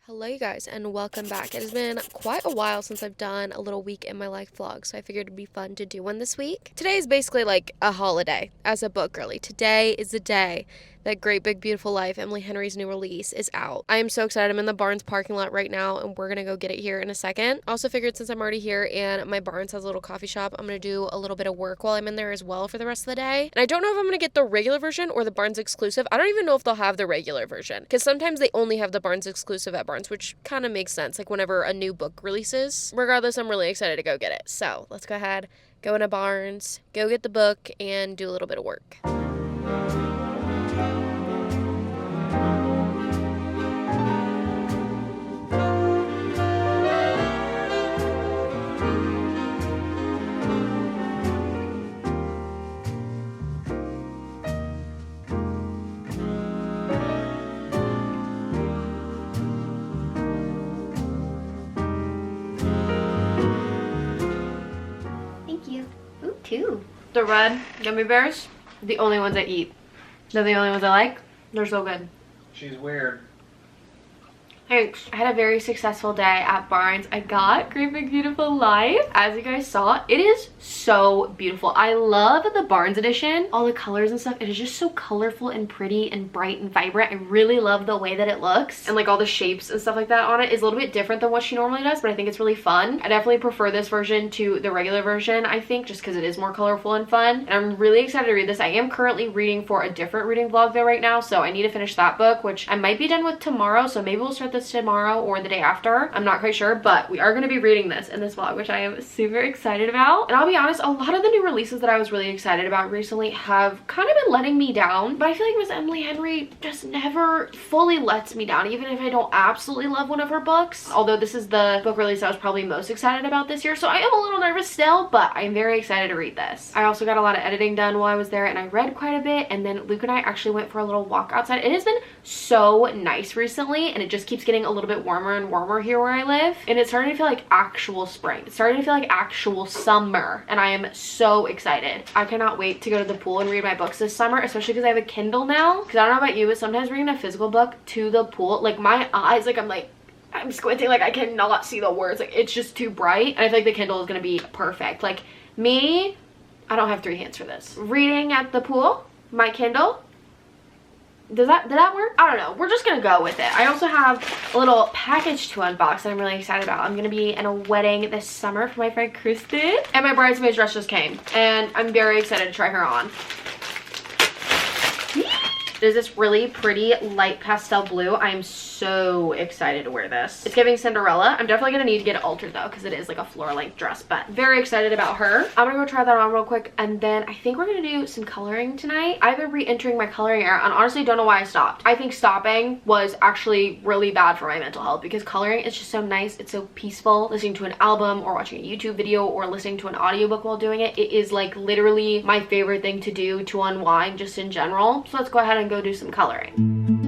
Hello you guys and welcome back. It has been quite a while since I've done a little week in my life vlog, so I figured it'd be fun to do one this week. Today is basically like a holiday as a book girly. Today is the day that Great Big Beautiful Life, Emily Henry's new release, is out. I am so excited. I'm in the Barnes parking lot right now and we're gonna go get it here in a second. Also figured since I'm already here and my Barnes has a little coffee shop, I'm gonna do a little bit of work while I'm in there as well for the rest of the day. And I don't know if I'm gonna get the regular version or the Barnes exclusive. I don't even know if they'll have the regular version because sometimes they only have the Barnes exclusive at Barnes, which kind of makes sense, like whenever a new book releases. Regardless, I'm really excited to go get it. So let's go ahead, go into Barnes, go get the book, and do a little bit of work. Thank you. Ooh, two. The red gummy bears, the only ones I eat. They're the only ones I like. They're so good. She's weird. Thanks. I had a very successful day at Barnes. I got Great Big Beautiful Life. As you guys saw, it is so beautiful. I love the Barnes edition. All the colors and stuff. It is just so colorful and pretty and bright and vibrant. I really love the way that it looks. And like all the shapes and stuff like that on it is a little bit different than what she normally does, but I think it's really fun. I definitely prefer this version to the regular version, I think, just because it is more colorful and fun. And I'm really excited to read this. I am currently reading for a different reading vlog though right now, so I need to finish that book, which I might be done with tomorrow, so maybe we'll start this tomorrow or the day after. I'm not quite sure, but we are going to be reading this in this vlog, which I am super excited about. And I'll be honest, a lot of the new releases that I was really excited about recently have kind of been letting me down, but I feel like Miss Emily Henry just never fully lets me down, even if I don't absolutely love one of her books. Although this is the book release I was probably most excited about this year, so I am a little nervous still, but I'm very excited to read this. I also got a lot of editing done while I was there and I read quite a bit, and then Luke and I actually went for a little walk outside. It has been so nice recently and it just keeps getting a little bit warmer and warmer here where I live, and it's starting to feel like actual spring. It's starting to feel like actual summer, and I am so excited. I cannot wait to go to the pool and read my books this summer, especially because I have a Kindle now. Because I don't know about you, but sometimes reading a physical book to the pool, like my eyes, I'm squinting, like I cannot see the words, like it's just too bright, and I feel like the Kindle is gonna be perfect. Like me, I don't have three hands for this. Reading at the pool, my Kindle. Did that work? I don't know. We're just gonna go with it. I also have a little package to unbox that I'm really excited about. I'm gonna be in a wedding this summer for my friend Kristen, and my bridesmaid's dress just came, and I'm very excited to try her on. There's this really pretty light pastel blue. I am so excited to wear this. It's giving Cinderella. I'm definitely gonna need to get it altered though, because it is like a floor length dress, but very excited about her. I'm gonna go try that on real quick, and then I think we're gonna do some coloring tonight. I've been re-entering my coloring era, and honestly don't know why I stopped. I think stopping was actually really bad for my mental health, because coloring is just so nice. It's so peaceful. Listening to an album or watching a YouTube video or listening to an audiobook while doing it, it is like literally my favorite thing to do to unwind just in general. So let's go ahead and go do some coloring.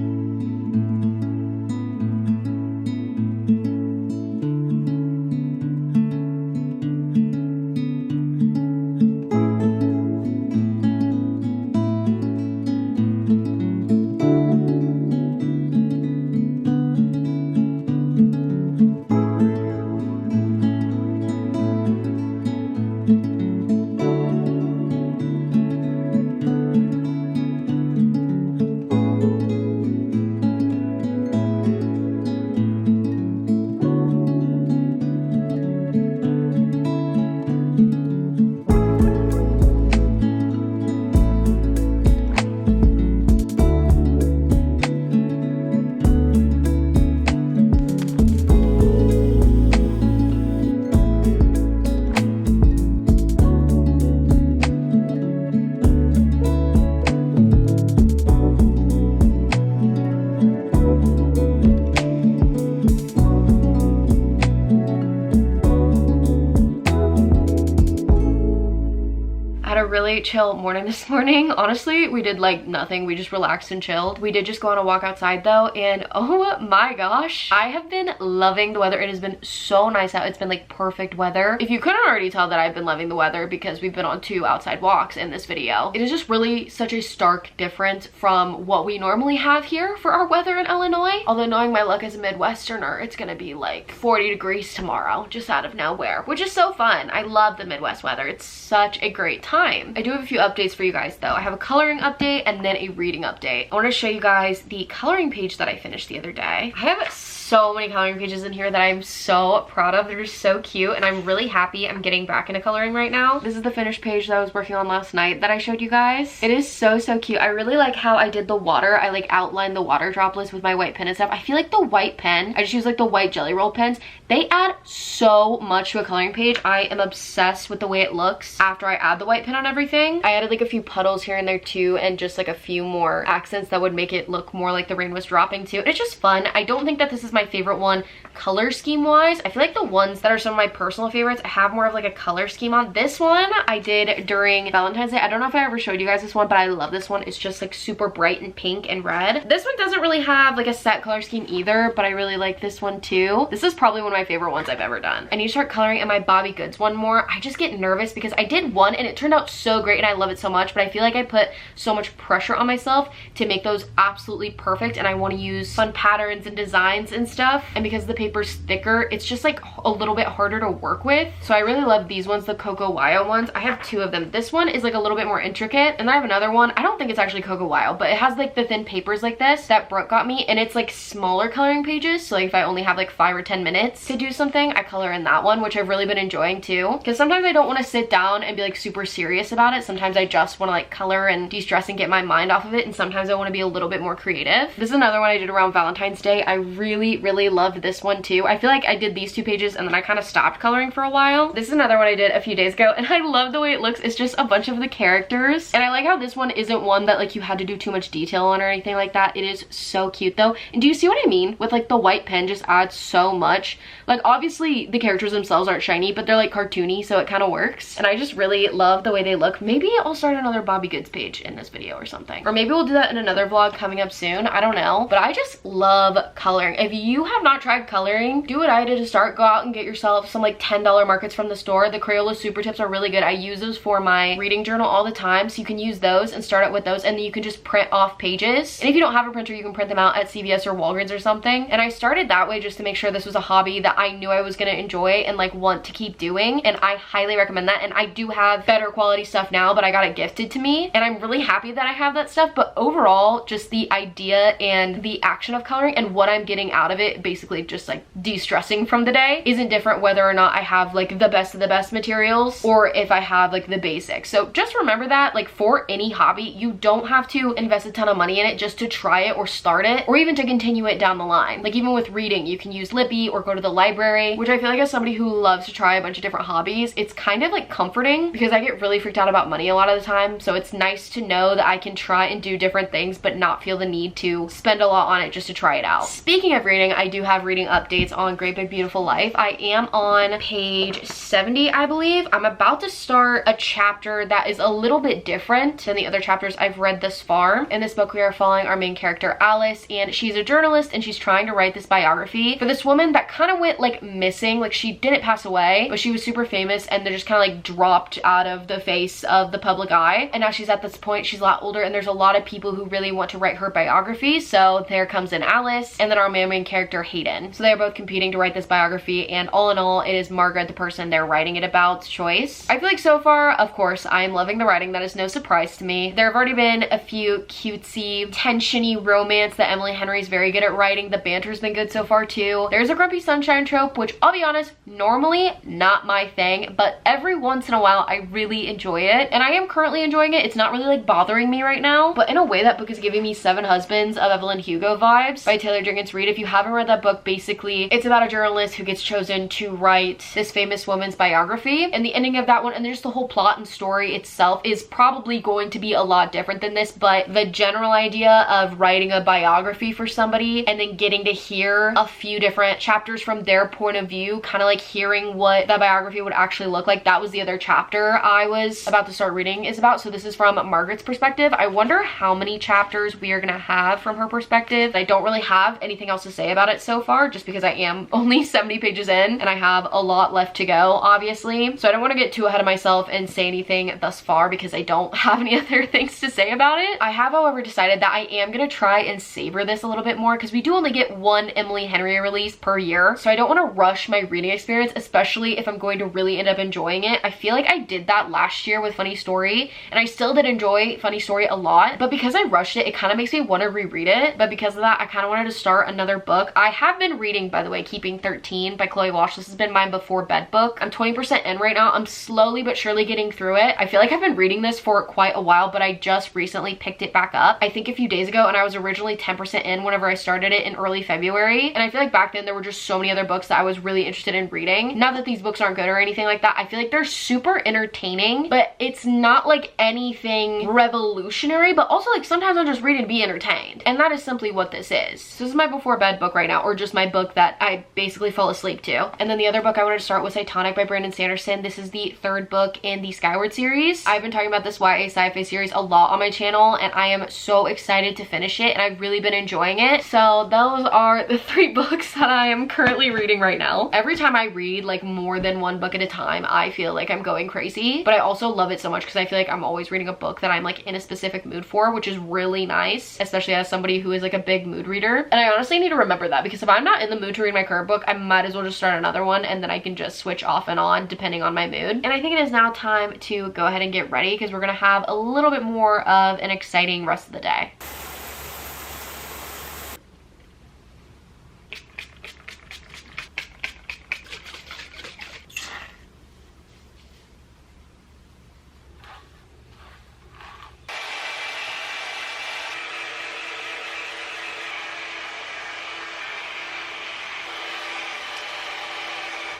really chill morning this morning. Honestly, we did like nothing. We just relaxed and chilled. We did just go on a walk outside though, and oh my gosh, I have been loving the weather. It has been so nice out. It's been like perfect weather. If you couldn't already tell that I've been loving the weather because we've been on 2 outside walks in this video, it is just really such a stark difference from what we normally have here for our weather in Illinois. Although knowing my luck as a Midwesterner, it's gonna be like 40 degrees tomorrow just out of nowhere, which is so fun. I love the Midwest weather. It's such a great time. I do have a few updates for you guys though. I have a coloring update and then a reading update. I want to show you guys the coloring page that I finished the other day. I have so many coloring pages in here that I'm so proud of. They're just so cute and I'm really happy I'm getting back into coloring right now. This is the finished page that I was working on last night that I showed you guys. It is so cute. I really like how I did the water. I like outlined the water droplets with my white pen and stuff. I feel like the white pen, I just use like the white Jelly Roll pens. They add so much to a coloring page. I am obsessed with the way it looks after I add the white pen on everything. I added like a few puddles here and there too, and just like a few more accents that would make it look more like the rain was dropping too. It's just fun. I don't think that this is my favorite one color scheme wise. I feel like the ones that are some of my personal favorites, I have more of like a color scheme on. This one I did during Valentine's Day. I don't know if I ever showed you guys this one, but I love this one. It's just like super bright and pink and red. This one doesn't really have like a set color scheme either, but I really like this one too. This is probably one of my favorite ones I've ever done. I need to start coloring in my Bobby Goods one more. I just get nervous because I did one and it turned out so great and I love it so much, but I feel like I put so much pressure on myself to make those absolutely perfect, and I want to use fun patterns and designs and stuff, and because the paper's thicker, it's just like a little bit harder to work with. So I really love these ones, the Coco Wyo ones. I have 2 of them. This one is like a little bit more intricate, and then I have another one. I don't think it's actually Coco Wyo, but it has like the thin papers like this that Brooke got me, and it's like smaller coloring pages. So like if I only have like 5 or 10 minutes to do something, I color in that one, which I've really been enjoying too, because sometimes I don't want to sit down and be like super serious about it. Sometimes I just want to like color and de-stress and get my mind off of it, and sometimes I want to be a little bit more creative. This is another one I did around Valentine's Day. I really loved this one too. I feel like I did these 2 pages and then I kind of stopped coloring for a while. This is another one I did a few days ago and I love the way it looks. It's just a bunch of the characters, and I like how this one isn't one that like you had to do too much detail on or anything like that. It is so cute though. And do you see what I mean with like the white pen just adds so much? Like obviously the characters themselves aren't shiny, but they're like cartoony, so it kind of works, and I just really love the way they look. Maybe I'll start another Bobby Goods page in this video or something, or maybe we'll do that in another vlog coming up soon. I don't know, but I just love coloring. If you have not tried coloring, do what I did to start. Go out and get yourself some like $10 markers from the store. The Crayola Super Tips are really good. I use those for my reading journal all the time, so you can use those and start out with those, and then you can just print off pages. And if you don't have a printer, you can print them out at CVS or Walgreens or something. And I started that way just to make sure this was a hobby that I knew I was going to enjoy and like want to keep doing, and I highly recommend that. And I do have better quality stuff now, but I got it gifted to me, and I'm really happy that I have that stuff. But overall, just the idea and the action of coloring and what I'm getting out of it, basically just like de-stressing from the day, isn't different whether or not I have like the best of the best materials or if I have like the basics. So just remember that like for any hobby, you don't have to invest a ton of money in it just to try it or start it or even to continue it down the line. Like even with reading, you can use Libby or go to the library, which I feel like as somebody who loves to try a bunch of different hobbies, it's kind of like comforting because I get really freaked out about money a lot of the time. So it's nice to know that I can try and do different things but not feel the need to spend a lot on it just to try it out. Speaking of reading, I do have reading updates on Great Big Beautiful Life. I am on page 70, I believe. I'm about to start a chapter that is a little bit different than the other chapters I've read thus far. In this book, we are following our main character, Alice, and she's a journalist and she's trying to write this biography for this woman that kind of went like missing. Like she didn't pass away, but she was super famous and they're just kind of like dropped out of the face of the public eye. And now she's at this point, she's a lot older, and there's a lot of people who really want to write her biography. So there comes in Alice and then our main character, Hayden. So they're both competing to write this biography, and all in all, it is Margaret, the person they're writing it about's choice. I feel like so far, of course, I'm loving the writing. That is no surprise to me. There have already been a few cutesy, tensiony romance that Emily Henry's very good at writing. The banter's been good so far too. There's a grumpy sunshine trope, which I'll be honest, normally not my thing, but every once in a while I really enjoy it, and I am currently enjoying it. It's not really like bothering me right now, but in a way that book is giving me Seven Husbands of Evelyn Hugo vibes by Taylor Jenkins Reid. If you haven't read that book, basically it's about a journalist who gets chosen to write this famous woman's biography, and the ending of that one and just the whole plot and story itself is probably going to be a lot different than this, but the general idea of writing a biography for somebody and then getting to hear a few different chapters from their point of view, kind of like hearing what the biography would actually look like. That was the other chapter I was about about to start reading is about. So this is from Margaret's perspective. I wonder how many chapters we are gonna have from her perspective. I don't really have anything else to say about it so far, just because I am only 70 pages in and I have a lot left to go, obviously. So I don't want to get too ahead of myself and say anything thus far because I don't have any other things to say about it. I have, however, decided that I am gonna try and savor this a little bit more because we do only get one Emily Henry release per year. So I don't want to rush my reading experience, especially if I'm going to really end up enjoying it. I feel like I did that last year with Funny Story, and I still did enjoy Funny Story a lot, but because I rushed it, it kind of makes me want to reread it. But because of that, I kind of wanted to start another book. I have been reading, by the way, Keeping 13 by Chloe Walsh. This has been my before bed book. I'm 20% in right now. I'm slowly but surely getting through it. I feel like I've been reading this for quite a while, but I just recently picked it back up, I think a few days ago, and I was originally 10% in whenever I started it in early February. And I feel like back then there were just so many other books that I was really interested in reading. Not that these books aren't good or anything like that. I feel like they're super entertaining, but it's not like anything revolutionary, but also like sometimes I'll just read and be entertained. And that is simply what this is. So this is my before bed book right now, or just my book that I basically fell asleep to. And then the other book I wanted to start was Titanic by Brandon Sanderson. This is the third book in the Skyward series. I've been talking about this YA sci-fi series a lot on my channel, and I am so excited to finish it, and I've really been enjoying it. So those are the 3 books that I am currently reading right now. Every time I read like more than one book at a time, I feel like I'm going crazy, but I also love it so much because I feel like I'm always reading a book that I'm like in a specific mood for, which is really nice, especially as somebody who is like a big mood reader. And I honestly need to remember that, because if I'm not in the mood to read my current book, I might as well just start another one, and then I can just switch off and on depending on my mood. And I think it is now time to go ahead and get ready, because we're gonna have a little bit more of an exciting rest of the day.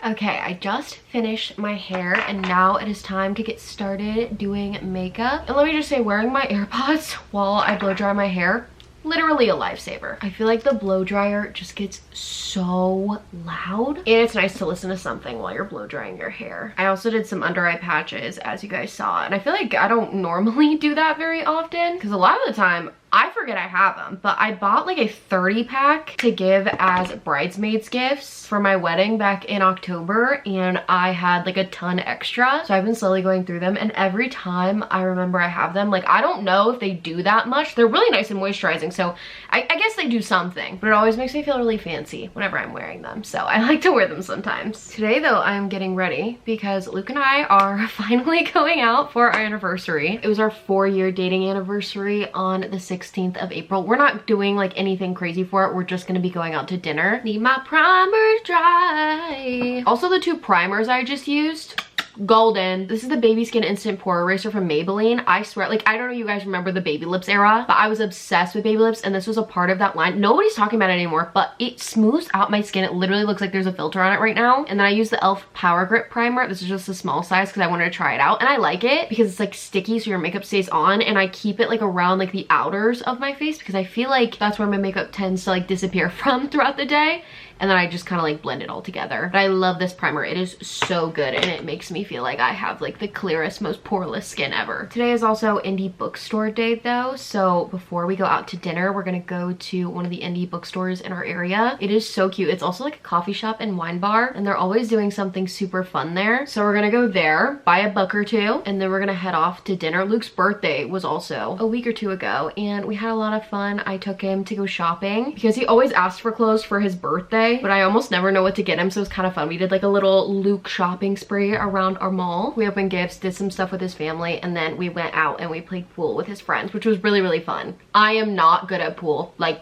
Okay, I just finished my hair, and now it is time to get started doing makeup. And let me just say, wearing my AirPods while I blow dry my hair, literally a lifesaver. I feel like the blow dryer just gets so loud, and it's nice to listen to something while you're blow drying your hair. I also did some under eye patches, as you guys saw, and I feel like I don't normally do that very often because a lot of the time I forget I have them, but I bought like a 30 pack to give as bridesmaids gifts for my wedding back in October, and I had like a ton extra. So I've been slowly going through them, and every time I remember I have them, like I don't know if they do that much. They're really nice and moisturizing, so I guess they do something, but it always makes me feel really fancy whenever I'm wearing them. So I like to wear them sometimes. Today though, I'm getting ready because Luke and I are finally going out for our anniversary. It was our 4-year dating anniversary on the 16th of April. We're not doing like anything crazy for it. We're just gonna be going out to dinner. Need my primers dry. Also, the 2 primers I just used, golden. This is the Baby Skin Instant Pore Eraser from Maybelline. I swear, like, I don't know if you guys remember the Baby Lips era, but I was obsessed with Baby Lips, and this was a part of that line. Nobody's talking about it anymore, but it smooths out my skin. It literally looks like there's a filter on it right now. And then I use the e.l.f. Power Grip Primer. This is just a small size because I wanted to try it out, and I like it because it's like sticky so your makeup stays on, and I keep it like around like the outers of my face because I feel like that's where my makeup tends to like disappear from throughout the day. And then I just kind of like blend it all together. But I love this primer. It is so good, and it makes me feel like I have like the clearest, most poreless skin ever. Today is also indie bookstore day though, so before we go out to dinner, we're gonna go to one of the indie bookstores in our area. It is so cute. It's also like a coffee shop and wine bar, and they're always doing something super fun there. So we're gonna go there, buy a book or 2, and then we're gonna head off to dinner. Luke's birthday was also a week or 2 ago, and we had a lot of fun. I took him to go shopping because he always asks for clothes for his birthday, but I almost never know what to get him, so it's kind of fun. We did like a little Luke shopping spree around our mall. We opened gifts, did some stuff with his family, and then we went out and we played pool with his friends, which was really, really fun. I am not good at pool, like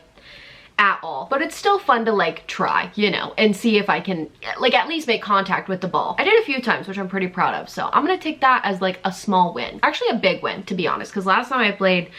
at all, but it's still fun to like try, you know, and see if I can like at least make contact with the ball. I did a few times, which I'm pretty proud of, so I'm gonna take that as like a small win. Actually a big win, to be honest, because last time I played,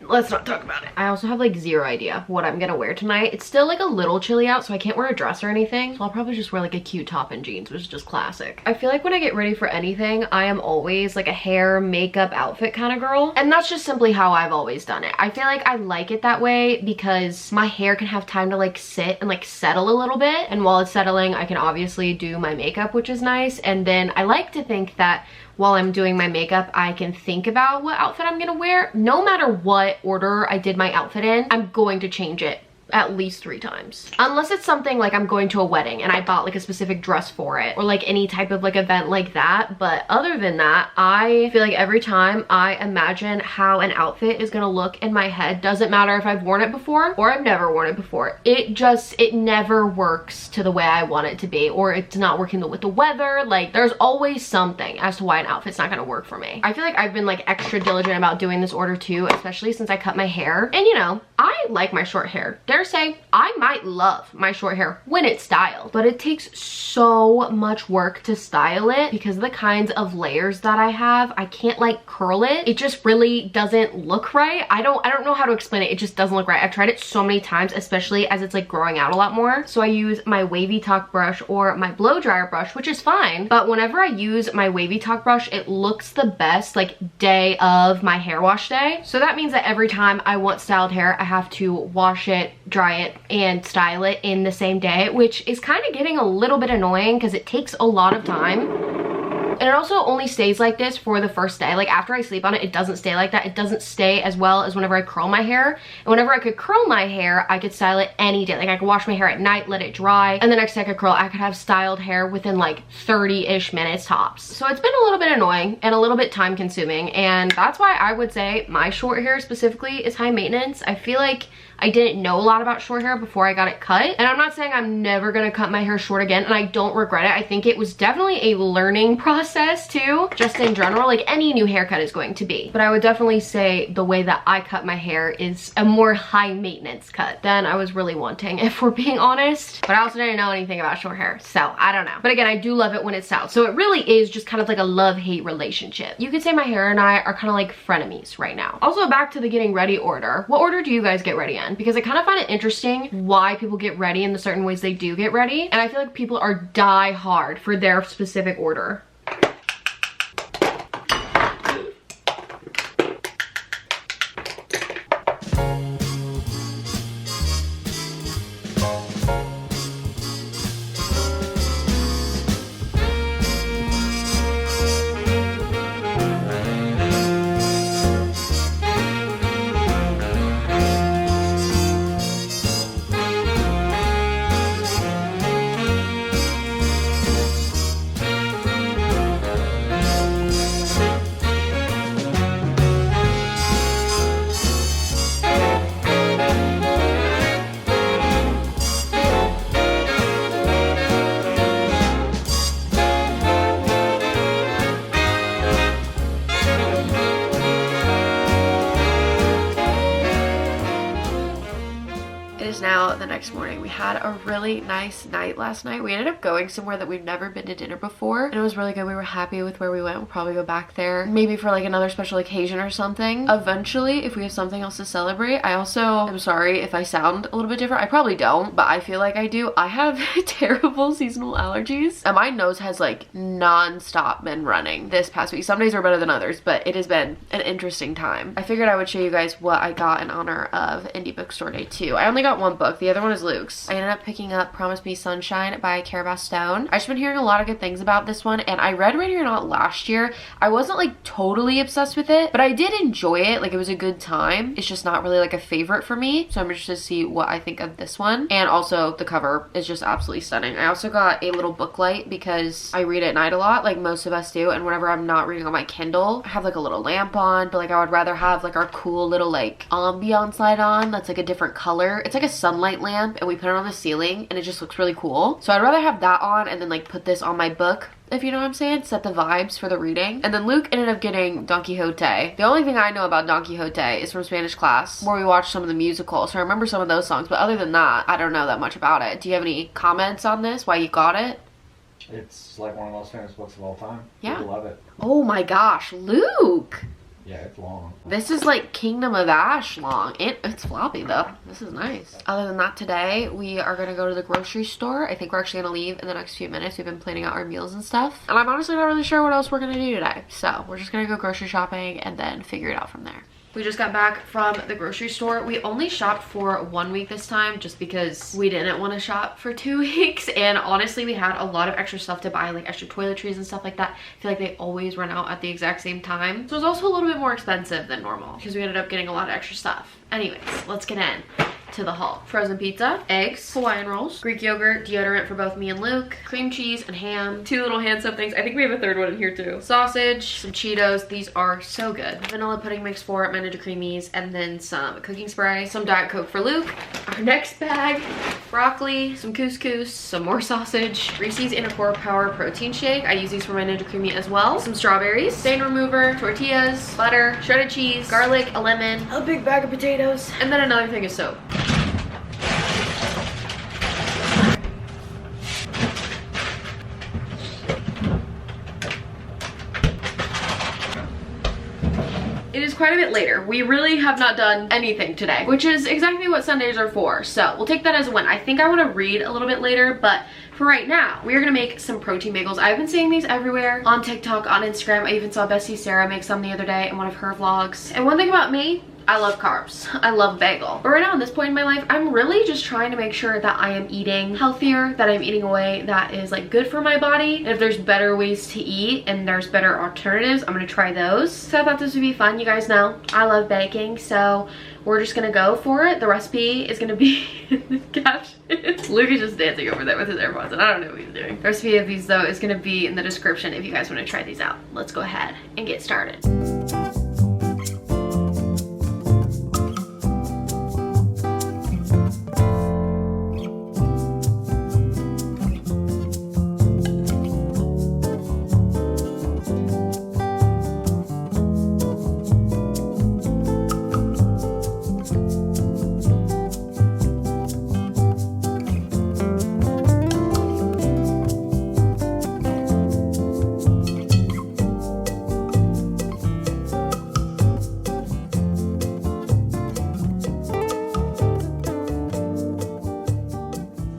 let's not talk about it. I also have like zero idea what I'm gonna wear tonight. It's still like a little chilly out, so I can't wear a dress or anything. So I'll probably just wear like a cute top and jeans, which is just classic. I feel like when I get ready for anything, I am always like a hair, makeup, outfit kind of girl. And that's just simply how I've always done it. I feel like I like it that way because my hair can have time to like sit and like settle a little bit. And while it's settling, I can obviously do my makeup, which is nice. And then I like to think that while I'm doing my makeup, I can think about what outfit I'm gonna wear. No matter what order I did my outfit in, I'm going to change it at least 3 times. Unless it's something like I'm going to a wedding and I bought like a specific dress for it, or like any type of like event like that. But other than that, I feel like every time I imagine how an outfit is gonna look in my head, doesn't matter if I've worn it before or I've never worn it before, it never works to the way I want it to be, or it's not working with the weather. Like there's always something as to why an outfit's not gonna work for me. I feel like I've been like extra diligent about doing this order too, especially since I cut my hair. And you know, I like my short hair. Dare say I might love my short hair when it's styled, but it takes so much work to style it because of the kinds of layers that I have. I can't like curl it. It just really doesn't look right. I don't know how to explain it. It just doesn't look right. I've tried it so many times, especially as it's like growing out a lot more. So I use my wavy talk brush or my blow dryer brush, which is fine. But whenever I use my wavy talk brush, it looks the best like day of my hair wash day. So that means that every time I want styled hair, I have to wash it, dry it, and style it in the same day, which is kind of getting a little bit annoying because it takes a lot of time. And it also only stays like this for the first day. Like after I sleep on it, it doesn't stay like that. It doesn't stay as well as whenever I curl my hair. And whenever I could curl my hair, I could style it any day. Like I could wash my hair at night, let it dry, and the next day I could curl. I could have styled hair within like 30-ish minutes tops. So it's been a little bit annoying and a little bit time consuming. And that's why I would say my short hair specifically is high maintenance. I feel like I didn't know a lot about short hair before I got it cut. And I'm not saying I'm never gonna cut my hair short again, and I don't regret it. I think it was definitely a learning process too, just in general, like any new haircut is going to be. But I would definitely say the way that I cut my hair is a more high maintenance cut than I was really wanting, if we're being honest. But I also didn't know anything about short hair, so I don't know. But again, I do love it when it's styled. So it really is just kind of like a love-hate relationship. You could say my hair and I are kind of like frenemies right now. Also, back to the getting ready order. What order do you guys get ready in? Because I kind of find it interesting why people get ready in the certain ways they do get ready. And I feel like people are die hard for their specific order. Now the next morning. We had a really nice night last night. We ended up going somewhere that we've never been to dinner before, and it was really good. We were happy with where we went. We'll probably go back there maybe for like another special occasion or something eventually if we have something else to celebrate. I also am sorry if I sound a little bit different. I probably don't, but I feel like I do. I have terrible seasonal allergies, and my nose has like non-stop been running this past week. Some days are better than others, but it has been an interesting time. I figured I would show you guys what I got in honor of Indie Bookstore Day 2. I only got one book. The other one is Luke's. I ended up picking up Promise Me Sunshine by Carabas Stone. I've just been hearing a lot of good things about this one, and I read Ready or Not last year. I wasn't like totally obsessed with it, but I did enjoy it. Like it was a good time. It's just not really like a favorite for me, so I'm interested to see what I think of this one. And also the cover is just absolutely stunning. I also got a little book light because I read at night a lot, like most of us do, and whenever I'm not reading on my Kindle, I have like a little lamp on, but like I would rather have like our cool little like ambiance light on that's like a different color. It's like a sunlight lamp, and we put it on the ceiling and it just looks really cool. So I'd rather have that on and then like put this on my book, if you know what I'm saying, set the vibes for the reading. And then Luke ended up getting Don Quixote. The only thing I know about Don Quixote is from Spanish class, where we watched some of the musicals, so I remember some of those songs, but other than that, I don't know that much about it. Do you have any comments on this, why you got it? It's like one of the most famous books of all time. Yeah. People love it. Oh my gosh, Luke! Yeah, it's long. This is like Kingdom of Ash long. It's floppy though. This is nice. Other than that, today we are gonna go to the grocery store. I think we're actually gonna leave in the next few minutes. We've been planning out our meals and stuff, and I'm honestly not really sure what else we're gonna do today. So we're just gonna go grocery shopping and then figure it out from there. We just got back from the grocery store. We only shopped for 1 week this time just because we didn't want to shop for 2 weeks. And honestly, we had a lot of extra stuff to buy, like extra toiletries and stuff like that. I feel like they always run out at the exact same time. So it was also a little bit more expensive than normal because we ended up getting a lot of extra stuff. Anyways, let's get in to the haul. Frozen pizza, eggs, Hawaiian rolls, Greek yogurt, deodorant for both me and Luke, cream cheese and ham, 2 little hand soap things. I think we have a third one in here too. Sausage, some Cheetos. These are so good. Vanilla pudding mix for my Ninja Creamies, and then some cooking spray, some Diet Coke for Luke. Our next bag, broccoli, some couscous, some more sausage, Reese's Core Power protein shake. I use these for my Ninja Creamy as well. Some strawberries, stain remover, tortillas, butter, shredded cheese, garlic, a lemon, a big bag of potatoes, and then another thing of soap. It is quite a bit later. We really have not done anything today, which is exactly what Sundays are for. So we'll take that as a win. I think I want to read a little bit later, but for right now, we are gonna make some protein bagels. I've been seeing these everywhere on TikTok, on Instagram. I even saw Bestie Sarah make some the other day in one of her vlogs. And one thing about me, I love carbs. I love bagel. But right now, at this point in my life, I'm really just trying to make sure that I am eating healthier, that I'm eating a way that is like good for my body. And if there's better ways to eat and there's better alternatives, I'm gonna try those. So I thought this would be fun. You guys know I love baking, so we're just gonna go for it. The recipe is gonna be in the caption. Luke is just dancing over there with his AirPods and I don't know what he's doing. The recipe of these though is gonna be in the description if you guys wanna try these out. Let's go ahead and get started.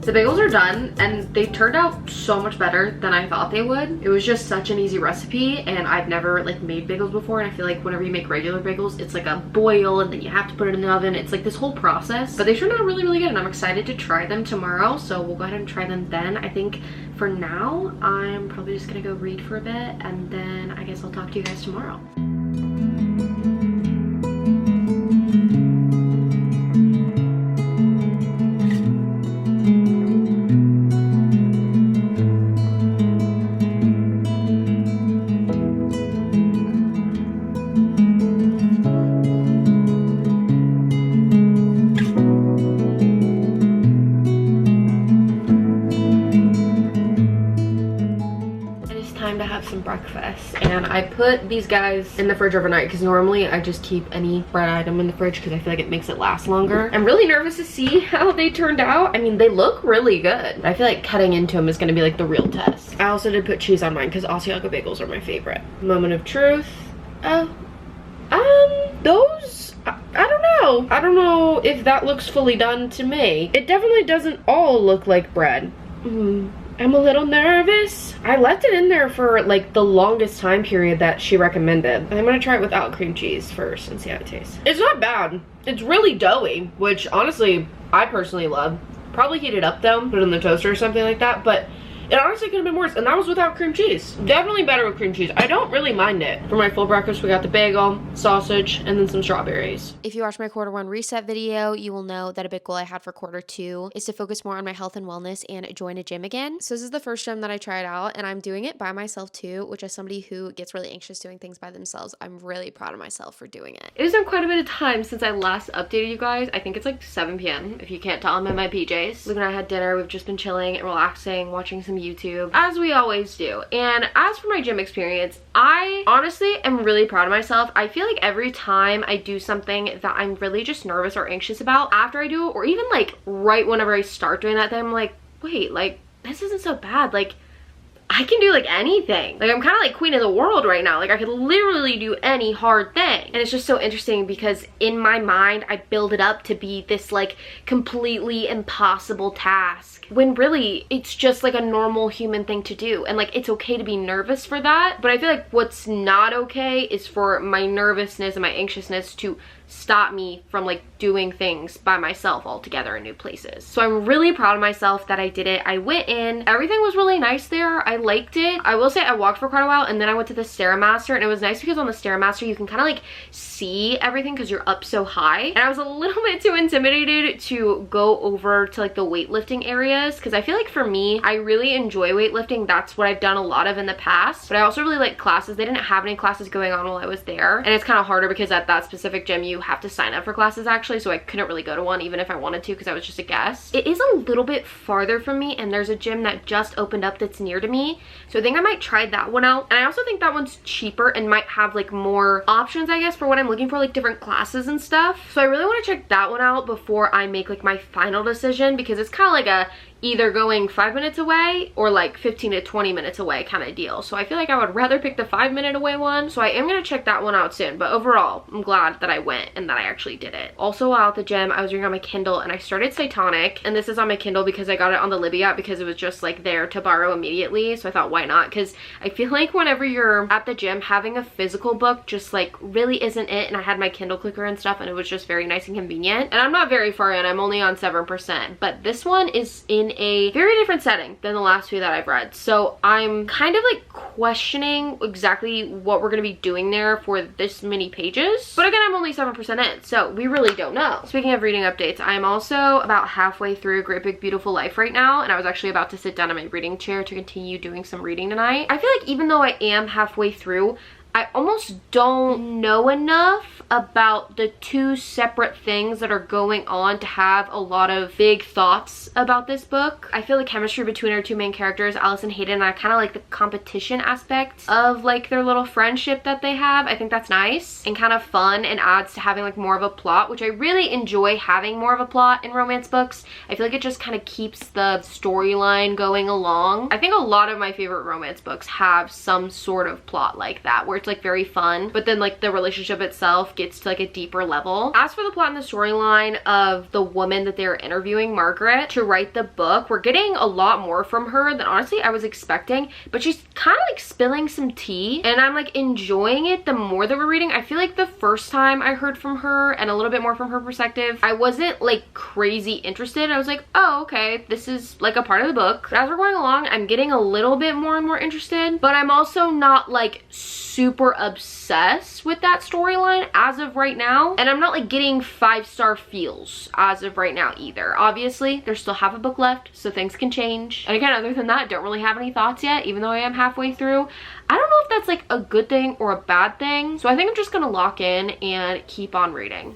The bagels are done and they turned out so much better than I thought they would. It was just such an easy recipe and I've never like made bagels before, and I feel like whenever you make regular bagels, it's like a boil and then you have to put it in the oven. It's like this whole process, but they turned out really, really good and I'm excited to try them tomorrow. So we'll go ahead and try them then. I think for now, I'm probably just gonna go read for a bit and then I guess I'll talk to you guys tomorrow. Some breakfast, and I put these guys in the fridge overnight because normally I just keep any bread item in the fridge because I feel like it makes it last longer. I'm really nervous to see how they turned out. I mean, they look really good. I feel like cutting into them is going to be like the real test. I also did put cheese on mine because Asiago bagels are my favorite. Moment of truth. Those, I don't know. I don't know if that looks fully done to me. It definitely doesn't all look like bread. I'm a little nervous. I left it in there for like the longest time period that she recommended. I'm gonna try it without cream cheese first and see how it tastes. It's not bad. It's really doughy, which honestly, I personally love. Probably heat it up though, put it in the toaster or something like that, but it honestly could have been worse, and that was without cream cheese. Definitely better with cream cheese. I don't really mind it. For my full breakfast, we got the bagel, sausage, and then some strawberries. If you watched my quarter 1 reset video, you will know that a big goal I had for quarter 2 is to focus more on my health and wellness and join a gym again. So this is the first gym that I tried out, and I'm doing it by myself too, which as somebody who gets really anxious doing things by themselves, I'm really proud of myself for doing it. It has been quite a bit of time since I last updated you guys. I think it's like 7 p.m. If you can't tell, I'm in my PJs. Luke and I had dinner. We've just been chilling and relaxing, watching some YouTube, as we always do. And as for my gym experience, I honestly am really proud of myself. I feel like every time I do something that I'm really just nervous or anxious about, after I do it, or even like right whenever I start doing that, then I'm like, wait, like this isn't so bad. Like I can do like anything. Like I'm kind of like queen of the world right now. Like I could literally do any hard thing. And it's just so interesting because in my mind, I build it up to be this like completely impossible task, when really it's just like a normal human thing to do. And like it's okay to be nervous for that, but I feel like what's not okay is for my nervousness and my anxiousness to stop me from like doing things by myself altogether in new places. So I'm really proud of myself that I did it. I went in, everything was really nice there. I liked it. I will say I walked for quite a while and then I went to the Stairmaster, and it was nice because on the Stairmaster you can kind of like see everything because you're up so high. And I was a little bit too intimidated to go over to like the weightlifting areas because I feel like for me, I really enjoy weightlifting. That's what I've done a lot of in the past, but I also really like classes. They didn't have any classes going on while I was there, and it's kind of harder because at that specific gym you have to sign up for classes actually, so I couldn't really go to one even if I wanted to because I was just a guest. It is a little bit farther from me, and there's a gym that just opened up that's near to me, so I think I might try that one out. And I also think that one's cheaper and might have like more options, I guess, for what I'm looking for, like different classes and stuff. So I really want to check that one out before I make like my final decision, because it's kind of like a either going 5 minutes away or like 15 to 20 minutes away kind of deal. So I feel like I would rather pick the 5-minute away one. So I am going to check that one out soon. But overall, I'm glad that I went and that I actually did it. Also, while at the gym, I was reading on my Kindle and I started Satanic. And this is on my Kindle because I got it on the Libby app because it was just like there to borrow immediately. So I thought, why not? Because I feel like whenever you're at the gym, having a physical book just like really isn't it. And I had my Kindle clicker and stuff and it was just very nice and convenient. And I'm not very far in. I'm only on 7%. But this one is in a very different setting than the last few that I've read. So I'm kind of like questioning exactly what we're going to be doing there for this many pages. But again, I'm only 7% in, so we really don't know. Speaking of reading updates, I am also about halfway through Great Big Beautiful Life right now, and I was actually about to sit down in my reading chair to continue doing some reading tonight. I feel like even though I am halfway through, I almost don't know enough about the two separate things that are going on to have a lot of big thoughts about this book. I feel the chemistry between our two main characters, Alice and Hayden, and I kind of like the competition aspect of like their little friendship that they have. I think that's nice and kind of fun and adds to having like more of a plot, which I really enjoy having more of a plot in romance books. I feel like it just kind of keeps the storyline going along. I think a lot of my favorite romance books have some sort of plot like that, where it's like very fun, but then like the relationship itself gets to like a deeper level. As for the plot and the storyline of the woman that they're interviewing, Margaret, to write the book, we're getting a lot more from her than honestly I was expecting, but she's kind of like spilling some tea and I'm like enjoying it the more that we're reading. I feel like the first time I heard from her and a little bit more from her perspective, I wasn't like crazy interested. I was like, oh, okay, this is like a part of the book. But as we're going along, I'm getting a little bit more and more interested, but I'm also not like super obsessed with that storyline as of right now, and I'm not like getting 5-star feels as of right now either. Obviously there's still half a book left, so things can change, and again, other than that, don't really have any thoughts yet, even though I am halfway through. I don't know if that's like a good thing or a bad thing, so I think I'm just gonna lock in and keep on reading.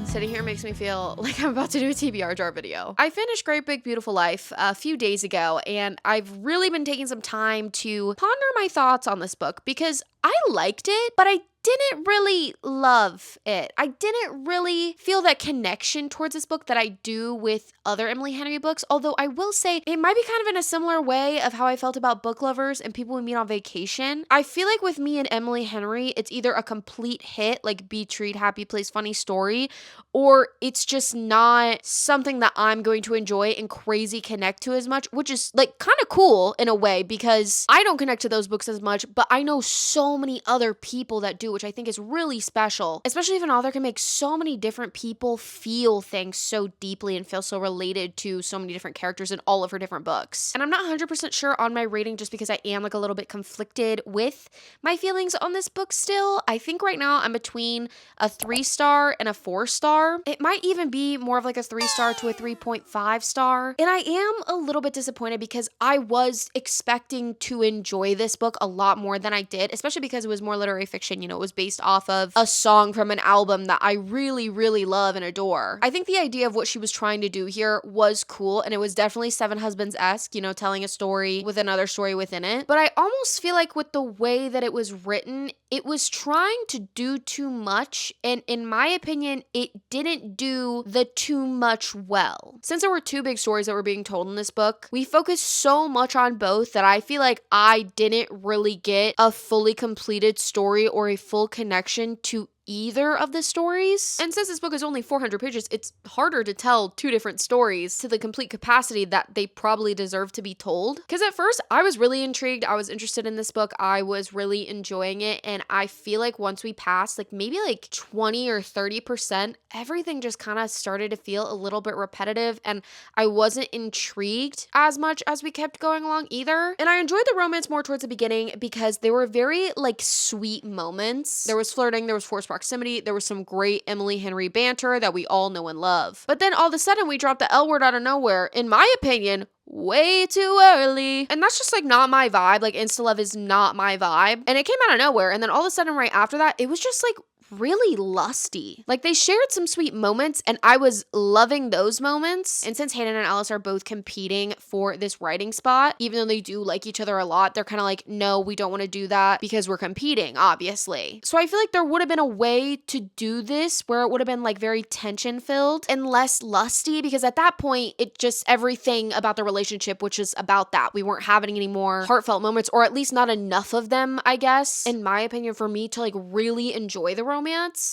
Sitting here makes me feel like I'm about to do a TBR jar video. I finished Great Big Beautiful Life a few days ago, and I've really been taking some time to ponder my thoughts on this book because I liked it, but I didn't really love it. I didn't really feel that connection towards this book that I do with other Emily Henry books, although I will say it might be kind of in a similar way of how I felt about Book Lovers and People We Meet on Vacation. I feel like with me and Emily Henry, it's either a complete hit, like Be Treat, Happy Place, Funny Story, or it's just not something that I'm going to enjoy and crazy connect to as much, which is like kind of cool in a way because I don't connect to those books as much, but I know so many other people that do, which I think is really special, especially if an author can make so many different people feel things so deeply and feel so related to so many different characters in all of her different books. And I'm not 100% sure on my rating just because I am like a little bit conflicted with my feelings on this book still. I think right now I'm between a 3-star and a 4-star. It might even be more of like a 3-star to a 3.5 star. And I am a little bit disappointed because I was expecting to enjoy this book a lot more than I did, especially because it was more literary fiction. You know, it was based off of a song from an album that I really, really love and adore. I think the idea of what she was trying to do here was cool, and it was definitely Seven Husbands-esque, you know, telling a story with another story within it. But I almost feel like with the way that it was written, it was trying to do too much, and in my opinion, it didn't do the too much well. Since there were two big stories that were being told in this book, we focused so much on both that I feel like I didn't really get a fully completed story or a full connection to either of the stories. And since this book is only 400 pages, it's harder to tell two different stories to the complete capacity that they probably deserve to be told. Because at first, I was really intrigued. I was interested in this book. I was really enjoying it. And I feel like once we passed, like maybe like 20 or 30%, everything just kind of started to feel a little bit repetitive. And I wasn't intrigued as much as we kept going along either. And I enjoyed the romance more towards the beginning because they were very like sweet moments. There was flirting, there was forced proximity, there was some great Emily Henry banter that we all know and love. But then all of a sudden we dropped the L word out of nowhere, in my opinion, way too early. And that's just like not my vibe. Like insta love is not my vibe. And it came out of nowhere. And then all of a sudden right after that, it was just like really lusty. Like they shared some sweet moments and I was loving those moments. And since Hayden and Alice are both competing for this writing spot, even though they do like each other a lot, they're kind of like, no, we don't want to do that because we're competing, obviously. So I feel like there would have been a way to do this where it would have been like very tension filled and less lusty, because at that point, it just everything about the relationship, which is about that. We weren't having any more heartfelt moments, or at least not enough of them, I guess, in my opinion, for me to like really enjoy the romance.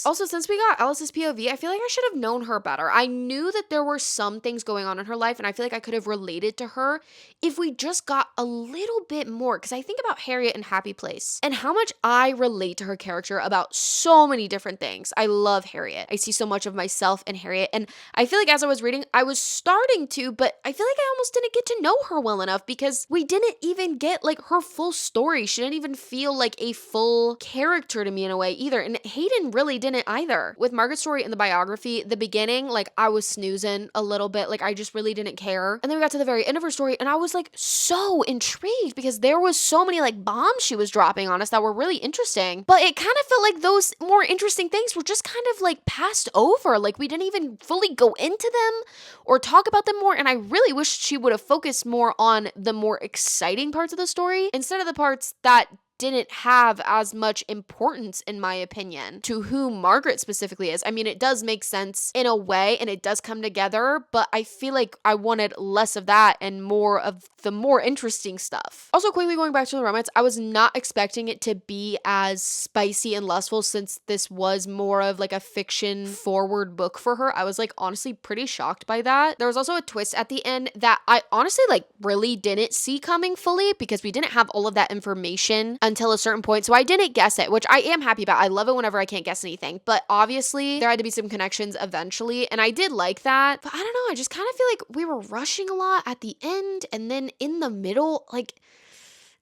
Also, since we got Alice's POV, I feel like I should have known her better. I knew that there were some things going on in her life, and I feel like I could have related to her if we just got a little bit more, because I think about Harriet in Happy Place and how much I relate to her character about so many different things. I love Harriet. I see so much of myself in Harriet, and I feel like as I was reading, I was starting to, but I feel like I almost didn't get to know her well enough because we didn't even get like her full story. She didn't even feel like a full character to me in a way either, and Hayden really didn't either. With Margaret's story in the biography, the beginning, like I was snoozing a little bit, like I just really didn't care. And then we got to the very end of her story and I was like so intrigued because there was so many like bombs she was dropping on us that were really interesting. But it kind of felt like those more interesting things were just kind of like passed over. Like we didn't even fully go into them or talk about them more. And I really wish she would have focused more on the more exciting parts of the story instead of the parts that didn't have as much importance, in my opinion, to who Margaret specifically is. I mean, it does make sense in a way and it does come together, but I feel like I wanted less of that and more of the more interesting stuff. Also, quickly going back to the romance, I was not expecting it to be as spicy and lustful since this was more of like a fiction forward book for her. I was like honestly pretty shocked by that. There was also a twist at the end that I honestly like really didn't see coming fully because we didn't have all of that information until a certain point. So I didn't guess it, which I am happy about. I love it whenever I can't guess anything. But obviously there had to be some connections eventually. And I did like that. But I don't know. I just kind of feel like we were rushing a lot at the end. And then in the middle, like,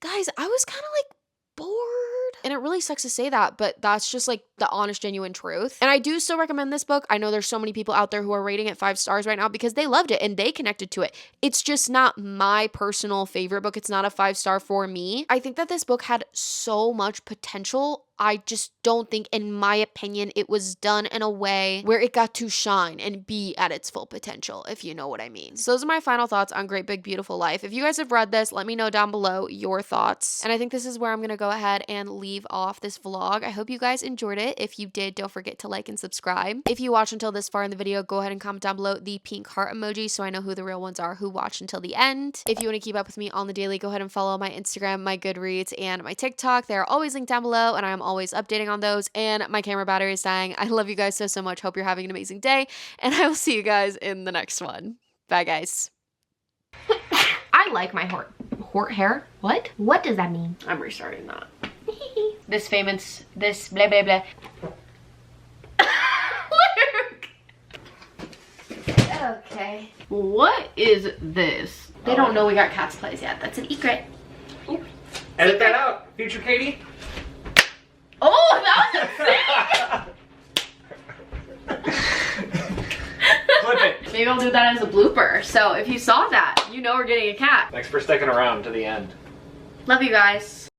guys, I was kind of like bored. And it really sucks to say that, but that's just like the honest, genuine truth. And I do still recommend this book. I know there's so many people out there who are rating it 5 stars right now because they loved it and they connected to it. It's just not my personal favorite book. It's not a 5-star for me. I think that this book had so much potential. I just don't think, in my opinion, it was done in a way where it got to shine and be at its full potential, if you know what I mean. So those are my final thoughts on Great Big Beautiful Life. If you guys have read this, let me know down below your thoughts. And I think this is where I'm going to go ahead and leave off this vlog. I hope you guys enjoyed it. If you did, don't forget to like and subscribe. If you watch until this far in the video, go ahead and comment down below the pink heart emoji so I know who the real ones are who watched until the end. If you want to keep up with me on the daily, go ahead and follow my Instagram, my Goodreads, and my TikTok. They're always linked down below, and I'm always updating on those. And my camera battery is dying. I love you guys so much. Hope you're having an amazing day, and I will see you guys in the next one. Bye, guys. I like my hort hair. What? What does that mean? I'm restarting that. This blah blah blah. Okay. What is this? They don't know we got Cat's Plays yet. That's an egret. Edit that out, future Katie. Oh, that was insane! Flip it. Maybe I'll do that as a blooper. So if you saw that, you know we're getting a cat. Thanks for sticking around to the end. Love you guys.